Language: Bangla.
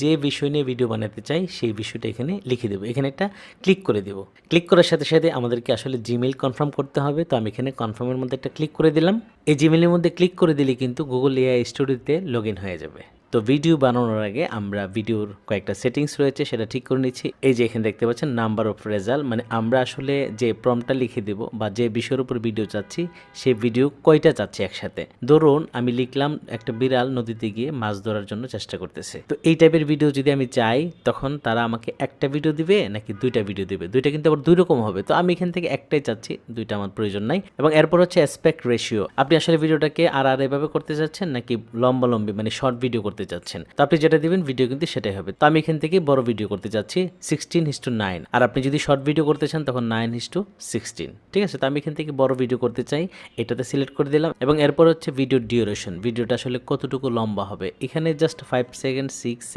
যে বিষয় নিয়ে ভিডিও বানাতে চাই সেই বিষয়টা এখানে লিখে দেবো। এখানে একটা ক্লিক করে দেব। ক্লিক করার সাথে সাথে আমাদেরকে আসলে জিমেইল কনফার্ম করতে হবে। তো আমি এখানে কনফার্মের মধ্যে একটা ক্লিক করে দিলাম। এই জিমেইলের মধ্যে ক্লিক করে দিলে কিন্তু গুগল এআই স্টুডিওতে লগ ইন হয়ে যাবে। তো ভিডিও বানানোর আগে আমরা ভিডিওর কয়েকটা সেটিংস রয়েছে সেটা ঠিক করে নিচ্ছি। এই যে এখানে দেখতে পাচ্ছেন নাম্বার অফ রেজাল্ট, মানে আমরা আসলে যে প্রম্পটটা লিখে দেব বা যে বিষয়ের উপর ভিডিও চাচ্ছি সেই ভিডিও কয়টা চাচ্ছি একসাথে। ধরুন আমি লিখলাম একটা বিড়াল নদীতে গিয়ে মাছ ধরার জন্য চেষ্টা করতেছে। তো এই টাইপের ভিডিও যদি আমি চাই তখন তারা আমাকে একটা ভিডিও দিবে নাকি দুইটা ভিডিও দিবে। দুইটা কিন্তু আবার দুই রকম হবে। তো আমি এখান থেকে একটাই চাচ্ছি, দুইটা আমার প্রয়োজন নাই। এবং এরপর হচ্ছে অ্যাসপেক্ট রেশিও। আপনি আসলে ভিডিওটাকে আর এভাবে করতে চাচ্ছেন নাকি লম্বালম্বি মানে শর্ট ভিডিও করতে চাচ্ছেন। তো আপনি যেটা দিবেন ভিডিও কিন্তু সেটাই হবে। তো আমি এখান থেকে বড় ভিডিও করতে চাচ্ছি 16:9। আর আপনি যদি শর্ট ভিডিও করতে চান তখন 9:16। ঠিক আছে, তো আমি এখান থেকে বড় ভিডিও করতে চাই, এটাতে সিলেক্ট করে দিলাম। এবং এরপর হচ্ছে ভিডিও ডিউরেশন, ভিডিওটা আসলে কতটুকু লম্বা হবে। এখানে জাস্ট 5 সেকেন্ড 6 7